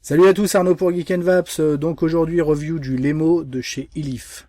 Salut à tous, Arnaud pour Geek & Vaps. Donc aujourd'hui, review du Lemo de chez Elif.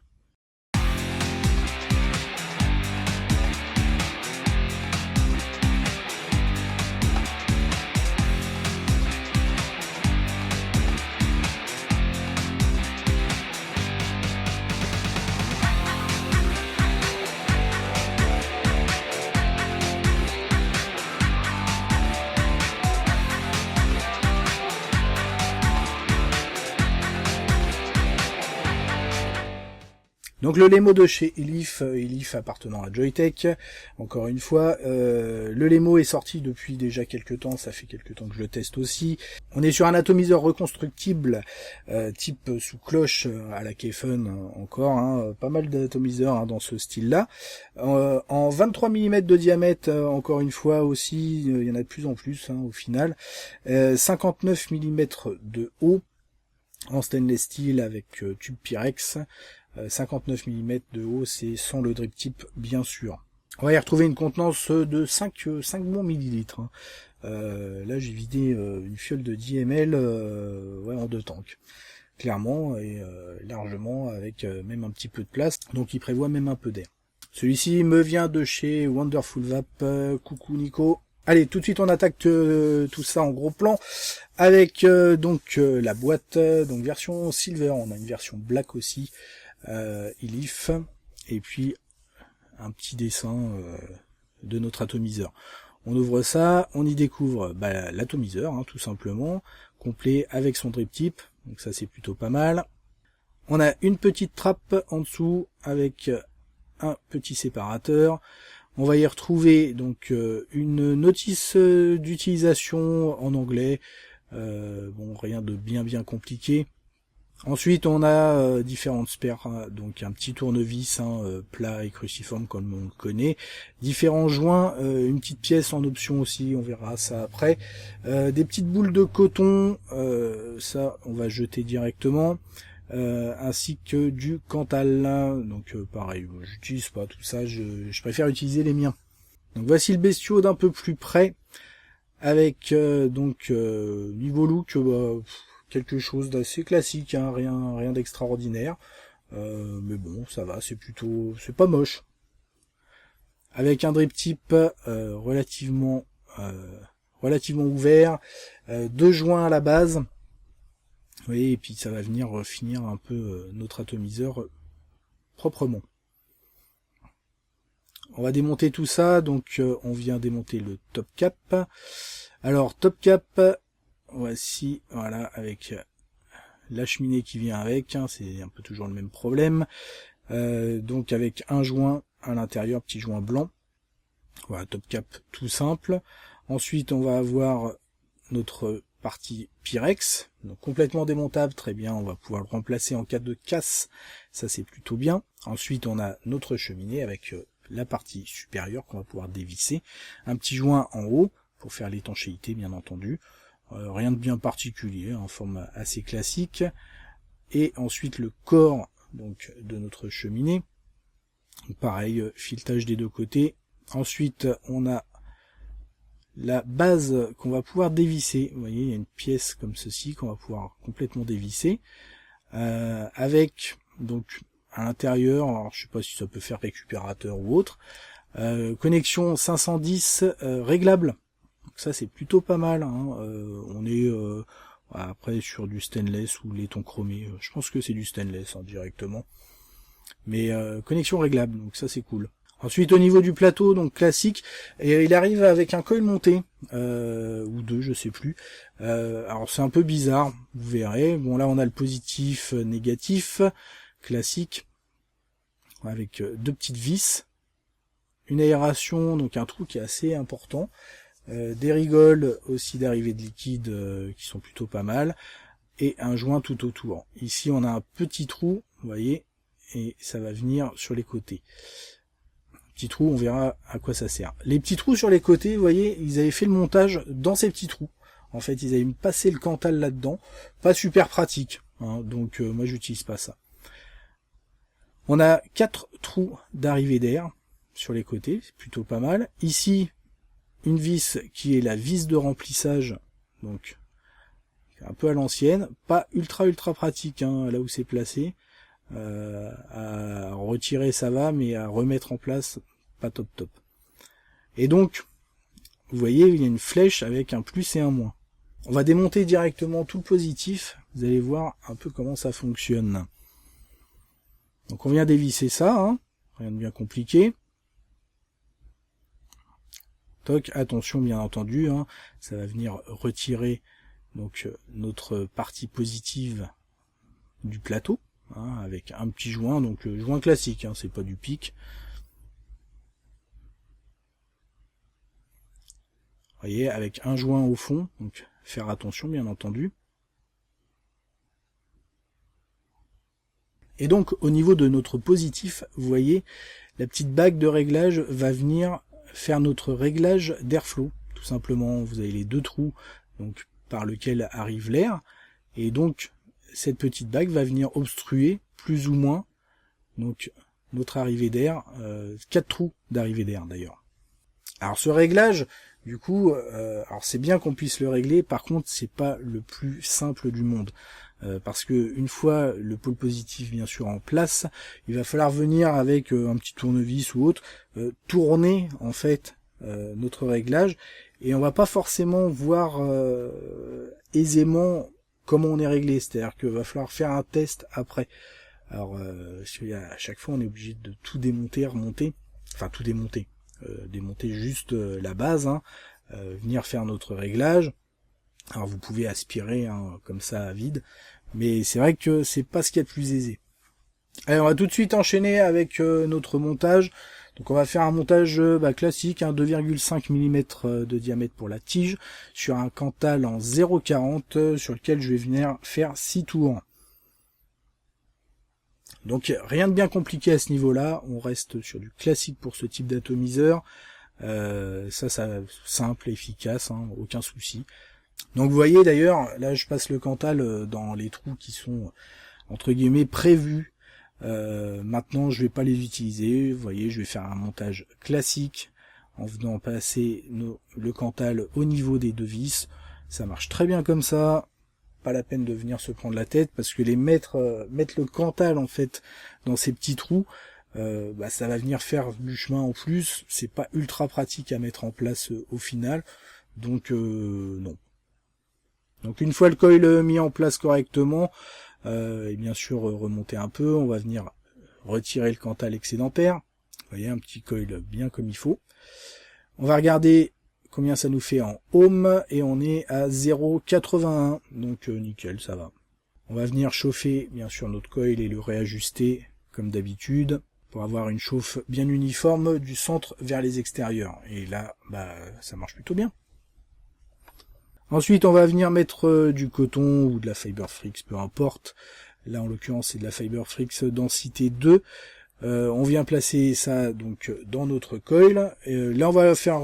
Donc le Lemo de chez Elif, Elif appartenant à Joytech, encore une fois, le Lemo est sorti depuis déjà quelques temps, ça fait quelques temps que je le teste aussi. On est sur un atomiseur reconstructible, type sous cloche à la Kayfun encore, hein, pas mal d'atomiseurs dans ce style-là. En 23 mm de diamètre, encore une fois aussi, il y en a de plus en plus au final. 59 mm de haut, en stainless steel avec tube Pyrex. 59 mm de haut, c'est sans le drip tip bien sûr. On va y retrouver une contenance de 5 bons millilitres. Là j'ai vidé une fiole de 10 ml en 2 tanks. Clairement et largement avec même un petit peu de place. Donc il prévoit même un peu d'air. Celui-ci me vient de chez Wonderful Vap. Coucou Nico. Allez, tout de suite on attaque tout ça en gros plan avec la boîte, donc version silver, on a une version black aussi. Elif, et puis un petit dessin de notre atomiseur. On ouvre ça, on y découvre l'atomiseur, tout simplement, complet avec son drip tip, donc ça c'est plutôt pas mal. On a une petite trappe en dessous avec un petit séparateur. On va y retrouver donc une notice d'utilisation en anglais, rien de bien compliqué. Ensuite, on a différentes spares, donc un petit tournevis plat et cruciforme comme on le connaît, différents joints, une petite pièce en option aussi, on verra ça après, des petites boules de coton, ça on va jeter directement, ainsi que du Cantal, donc pareil, j'utilise pas tout ça, je préfère utiliser les miens. Donc voici le bestiau d'un peu plus près, avec niveau look, quelque chose d'assez classique, rien d'extraordinaire, mais bon, ça va, c'est pas moche. Avec un drip tip relativement ouvert, 2 joints à la base, oui, et puis ça va venir finir un peu notre atomiseur proprement. On va démonter tout ça, donc on vient démonter le top cap. Alors top cap, voici, voilà, avec la cheminée qui vient avec, c'est un peu toujours le même problème. Donc avec un joint à l'intérieur, petit joint blanc. Voilà, top cap tout simple. Ensuite, on va avoir notre partie Pyrex, donc complètement démontable, très bien, on va pouvoir le remplacer en cas de casse, ça c'est plutôt bien. Ensuite, on a notre cheminée avec la partie supérieure qu'on va pouvoir dévisser. Un petit joint en haut pour faire l'étanchéité, bien entendu. Rien de bien particulier, en forme assez classique. Et ensuite le corps donc de notre cheminée. Pareil, filetage des deux côtés. Ensuite, on a la base qu'on va pouvoir dévisser. Vous voyez, il y a une pièce comme ceci qu'on va pouvoir complètement dévisser. Avec donc à l'intérieur, alors je sais pas si ça peut faire récupérateur ou autre. Connexion 510 réglable. Donc ça c'est plutôt pas mal, on est après sur du stainless ou laiton chromé, je pense que c'est du stainless directement, mais connexion réglable, donc ça c'est cool. Ensuite au niveau du plateau, donc classique, et il arrive avec un coil monté, ou deux, je sais plus, alors c'est un peu bizarre, vous verrez. Bon, là on a le positif, négatif, classique, avec 2 petites vis, une aération, donc un trou qui est assez important, des rigoles aussi d'arrivée de liquide qui sont plutôt pas mal, et un joint tout autour. Ici on a un petit trou, vous voyez, et ça va venir sur les côtés. Petit trou, on verra à quoi ça sert. Les petits trous sur les côtés, vous voyez, ils avaient fait le montage dans ces petits trous. En fait, ils avaient passé le Cantal là-dedans. Pas super pratique, donc moi j'utilise pas ça. On a 4 trous d'arrivée d'air sur les côtés, c'est plutôt pas mal. Ici, une vis qui est la vis de remplissage, donc un peu à l'ancienne, pas ultra pratique hein, là où c'est placé. À retirer ça va, mais à remettre en place, pas top. Et donc, vous voyez, il y a une flèche avec un plus et un moins. On va démonter directement tout le positif, vous allez voir un peu comment ça fonctionne. Donc on vient dévisser ça, hein, rien de bien compliqué. Toc, attention bien entendu, hein, ça va venir retirer donc notre partie positive du plateau. Hein, avec un petit joint, donc le joint classique, hein, c'est pas du pic. Vous voyez, avec un joint au fond, donc faire attention bien entendu. Et donc au niveau de notre positif, vous voyez, la petite bague de réglage va venir faire notre réglage d'airflow. Tout simplement, vous avez les deux trous donc par lesquels arrive l'air, et donc cette petite bague va venir obstruer plus ou moins donc notre arrivée d'air, 4 trous d'arrivée d'air d'ailleurs. Alors ce réglage, du coup, alors c'est bien qu'on puisse le régler, par contre c'est pas le plus simple du monde, parce que une fois le pôle positif bien sûr en place, il va falloir venir avec un petit tournevis ou autre, tourner en fait notre réglage, et on va pas forcément voir aisément comment on est réglé, c'est-à-dire qu'il va falloir faire un test après. Alors à chaque fois on est obligé de tout démonter, remonter, enfin tout démonter, démonter juste la base, hein, venir faire notre réglage. Alors vous pouvez aspirer hein, comme ça à vide, mais c'est vrai que c'est pas ce qu'il y a de plus aisé. Allez, on va tout de suite enchaîner avec notre montage. Donc on va faire un montage classique, hein, 2,5 mm de diamètre pour la tige, sur un Cantal en 0,40 sur lequel je vais venir faire 6 tours. Donc rien de bien compliqué à ce niveau-là, on reste sur du classique pour ce type d'atomiseur. Ça simple, efficace, hein, aucun souci. Donc vous voyez d'ailleurs, là je passe le Cantal dans les trous qui sont entre guillemets prévus. Maintenant je vais pas les utiliser, vous voyez, je vais faire un montage classique en venant passer le Cantal au niveau des deux vis. Ça marche très bien comme ça, pas la peine de venir se prendre la tête, parce que mettre le Cantal en fait dans ces petits trous, ça va venir faire du chemin en plus, c'est pas ultra pratique à mettre en place au final, donc non. Donc une fois le coil mis en place correctement, et bien sûr remonter un peu, on va venir retirer le Cantal excédentaire. Vous voyez, un petit coil bien comme il faut. On va regarder combien ça nous fait en ohm, et on est à 0,81, donc nickel, ça va. On va venir chauffer bien sûr notre coil et le réajuster comme d'habitude pour avoir une chauffe bien uniforme du centre vers les extérieurs. Et là, ça marche plutôt bien. Ensuite, on va venir mettre du coton ou de la Fiberfrix, peu importe. Là, en l'occurrence, c'est de la Fiberfrix densité 2. On vient placer ça donc dans notre coil. Là, on va faire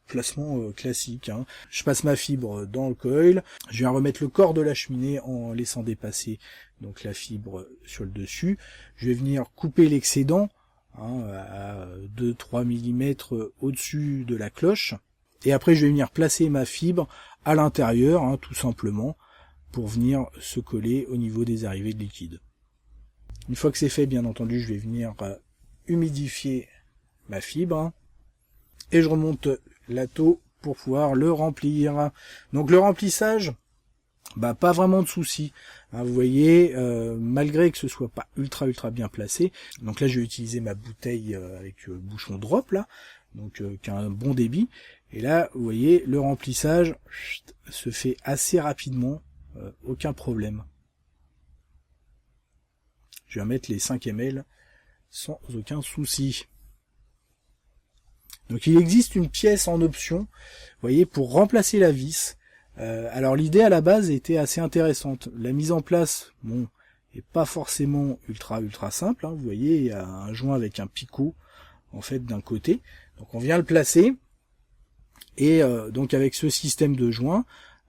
placement classique, hein. Je passe ma fibre dans le coil. Je viens remettre le corps de la cheminée en laissant dépasser donc la fibre sur le dessus. Je vais venir couper l'excédent à 2-3 mm au-dessus de la cloche. Et après, je vais venir placer ma fibre à l'intérieur, hein, tout simplement, pour venir se coller au niveau des arrivées de liquide. Une fois que c'est fait, bien entendu, je vais venir humidifier ma fibre, hein, et je remonte l'atto pour pouvoir le remplir. Donc le remplissage, pas vraiment de souci. Hein, vous voyez, malgré que ce soit pas ultra bien placé. Donc là, je vais utiliser ma bouteille avec bouchon drop là, donc qui a un bon débit. Et là, vous voyez, le remplissage se fait assez rapidement, aucun problème. Je vais mettre les 5 ml sans aucun souci. Donc il existe une pièce en option, vous voyez, pour remplacer la vis. Alors l'idée à la base était assez intéressante. La mise en place, est pas forcément ultra simple, hein. Vous voyez, il y a un joint avec un picot en fait d'un côté. Donc on vient le placer. Et donc avec ce système de joint,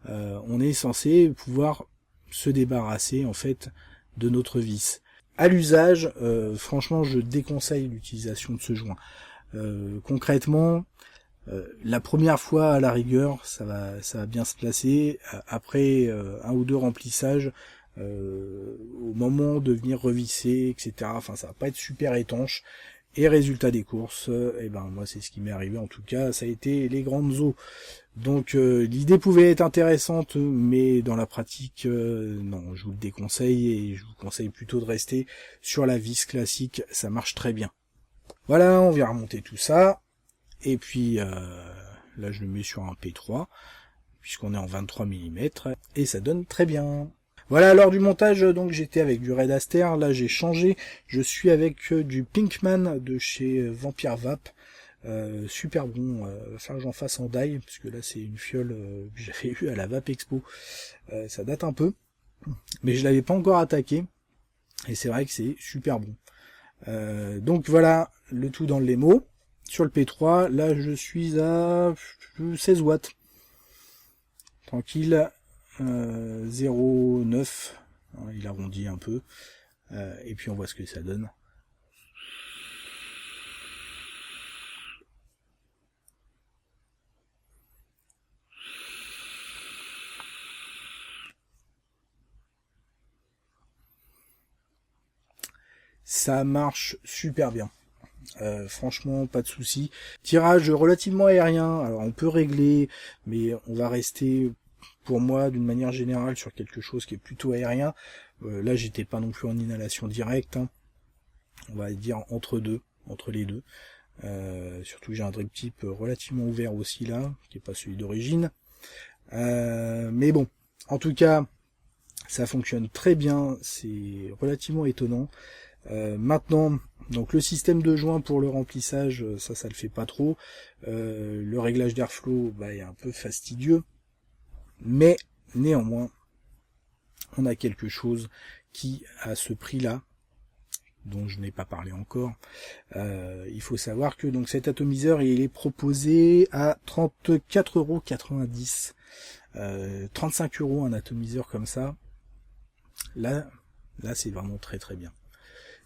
on est censé pouvoir se débarrasser en fait de notre vis. À l'usage, franchement, je déconseille l'utilisation de ce joint. Concrètement, La première fois à la rigueur, ça va bien se placer. Après un ou deux remplissages, au moment de venir revisser, etc. Enfin, ça va pas être super étanche. Et résultat des courses, et ben moi c'est ce qui m'est arrivé en tout cas, ça a été les grandes eaux. Donc l'idée pouvait être intéressante, mais dans la pratique, non, je vous le déconseille et je vous conseille plutôt de rester sur la vis classique, ça marche très bien. Voilà, on vient remonter tout ça, et puis là je le mets sur un P3, puisqu'on est en 23 mm, et ça donne très bien. Voilà, lors du montage, donc j'étais avec du Red Aster, là j'ai changé, je suis avec du Pinkman de chez Vampire Vap, super bon, va falloir que j'en fasse en die, parce que là c'est une fiole que j'avais eue à la Vap Expo, ça date un peu, mais je l'avais pas encore attaqué, et c'est vrai que c'est super bon. Donc voilà, le tout dans le Lemo. Sur le P3, là je suis à 16 watts, tranquille. 0,9, il arrondit un peu, et puis on voit ce que ça donne. Ça marche super bien. Franchement, pas de souci. Tirage relativement aérien, alors on peut régler, mais on va rester, pour moi, d'une manière générale, sur quelque chose qui est plutôt aérien. Là, j'étais pas non plus en inhalation directe, hein. On va dire entre les deux. Surtout j'ai un drip type relativement ouvert aussi là, qui est pas celui d'origine. Mais bon, en tout cas, ça fonctionne très bien, c'est relativement étonnant. Maintenant, donc le système de joint pour le remplissage, ça le fait pas trop. Le réglage d'airflow, est un peu fastidieux, mais néanmoins, on a quelque chose qui, à ce prix-là, dont je n'ai pas parlé encore, il faut savoir que donc cet atomiseur il est proposé à 34,90 €. 35 € un atomiseur comme ça. Là c'est vraiment très très bien.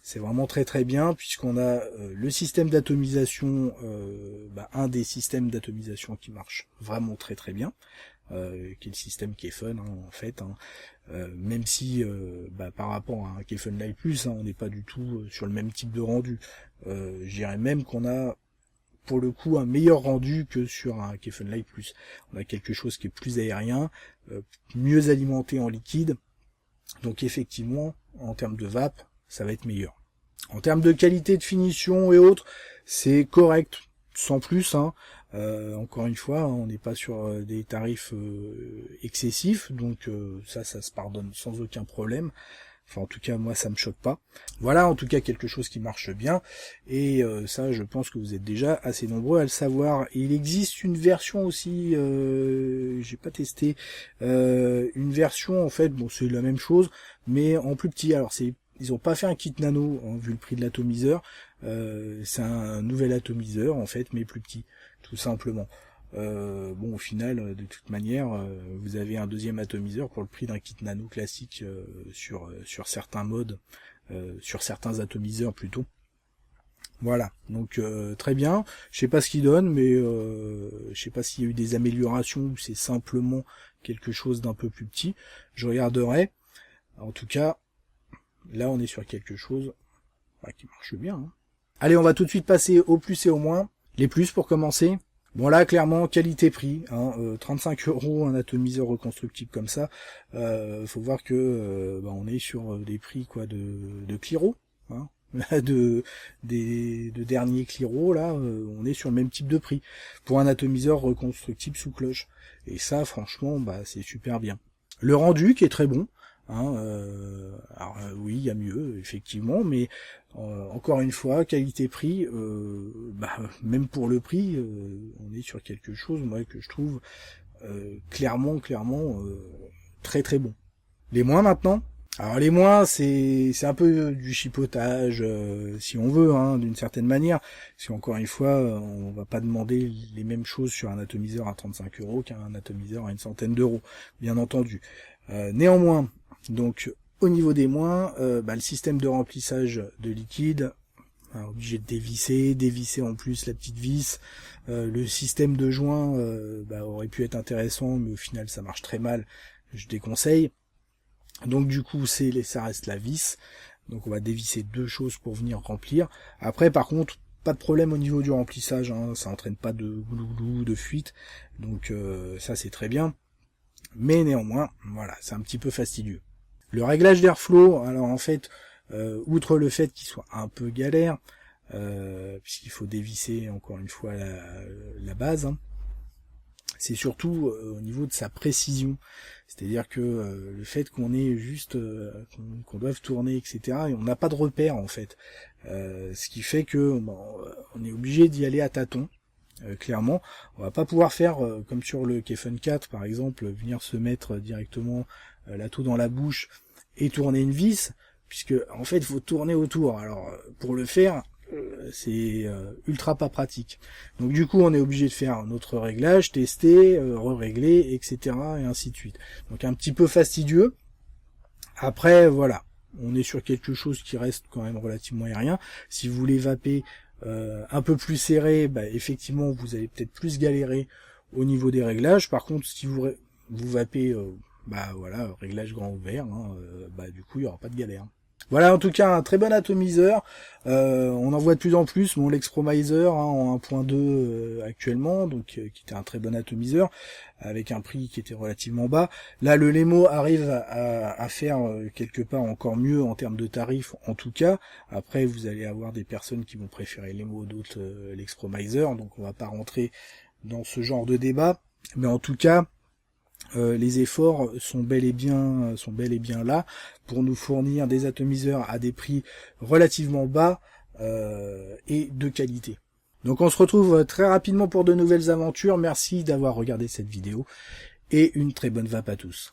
C'est vraiment très très bien puisqu'on a le système d'atomisation, un des systèmes d'atomisation qui marche vraiment très très bien, qui est le système Kefun en fait, même si par rapport à un Kefun Live Plus, on n'est pas du tout sur le même type de rendu. Je dirais même qu'on a pour le coup un meilleur rendu que sur un Kefun Live Plus. On a quelque chose qui est plus aérien, mieux alimenté en liquide, donc effectivement en termes de VAP ça va être meilleur. En termes de qualité de finition et autres, c'est correct, sans plus. Encore une fois, on n'est pas sur des tarifs excessifs, donc ça se pardonne sans aucun problème. Enfin, en tout cas, moi, ça me choque pas. Voilà, en tout cas, quelque chose qui marche bien. Et ça, je pense que vous êtes déjà assez nombreux à le savoir. Il existe une version aussi, j'ai pas testé, une version, en fait, bon, c'est la même chose, mais en plus petit. Alors, ils ont pas fait un kit nano, vu le prix de l'atomiseur. C'est un nouvel atomiseur, en fait, mais plus petit, tout simplement. Au final, de toute manière, vous avez un deuxième atomiseur pour le prix d'un kit nano classique sur certains modes, sur certains atomiseurs plutôt. Voilà, donc très bien. Je sais pas ce qu'il donne, mais je sais pas s'il y a eu des améliorations ou c'est simplement quelque chose d'un peu plus petit. Je regarderai. En tout cas, là on est sur quelque chose qui marche bien. Allez, on va tout de suite passer au plus et au moins. Les plus pour commencer. Bon là clairement qualité-prix, 35 € un atomiseur reconstructible comme ça. Faut voir que on est sur des prix de Cliro, de derniers Cliro là, on est sur le même type de prix pour un atomiseur reconstructible sous cloche. Et ça franchement c'est super bien. Le rendu qui est très bon. Alors oui, il y a mieux effectivement, mais encore une fois, qualité-prix, même pour le prix, on est sur quelque chose, moi, que je trouve clairement très très bon. Les moins maintenant. Alors les moins, c'est un peu du chipotage, si on veut, d'une certaine manière. Si encore une fois, on va pas demander les mêmes choses sur un atomiseur à 35 € qu'un atomiseur à une centaine d'euros, bien entendu. Néanmoins, donc au niveau des moins, le système de remplissage de liquide, Hein, obligé de dévisser en plus la petite vis. Le système de joint aurait pu être intéressant, mais au final ça marche très mal, je déconseille. Donc du coup ça reste la vis, donc on va dévisser 2 choses pour venir remplir. Après par contre, pas de problème au niveau du remplissage, hein, ça entraîne pas de glouglou, de fuite, donc ça c'est très bien. Mais néanmoins, voilà, c'est un petit peu fastidieux. Le réglage d'airflow, alors en fait, outre le fait qu'il soit un peu galère, puisqu'il faut dévisser encore une fois la base, hein, c'est surtout au niveau de sa précision. C'est-à-dire que le fait qu'on ait juste qu'on doive tourner, etc., et on n'a pas de repère en fait. Ce qui fait que on est obligé d'y aller à tâtons. Clairement, on va pas pouvoir faire comme sur le Kefun 4 par exemple, venir se mettre directement l'atto dans la bouche et tourner une vis, puisque en fait il faut tourner autour. Alors pour le faire, c'est ultra pas pratique. Donc du coup on est obligé de faire notre réglage, tester, re-régler, etc. et ainsi de suite. Donc un petit peu fastidieux. Après voilà, on est sur quelque chose qui reste quand même relativement aérien. Si vous voulez vaper un peu plus serré, effectivement vous allez peut-être plus galérer au niveau des réglages. Par contre si vous vapez voilà, réglage grand ouvert, hein, du coup il y aura pas de galère. Voilà, en tout cas un très bon atomiseur. On en voit de plus en plus, l'Expromiser en 1.2 actuellement, donc qui était un très bon atomiseur avec un prix qui était relativement bas. Là le Lemo arrive à faire quelque part encore mieux en termes de tarifs, en tout cas. Après vous allez avoir des personnes qui vont préférer Lemo, d'autres l'Expromiser, donc on va pas rentrer dans ce genre de débat, mais en tout cas les efforts sont bel et bien là pour nous fournir des atomiseurs à des prix relativement bas et de qualité. Donc on se retrouve très rapidement pour de nouvelles aventures. Merci d'avoir regardé cette vidéo et une très bonne vape à tous.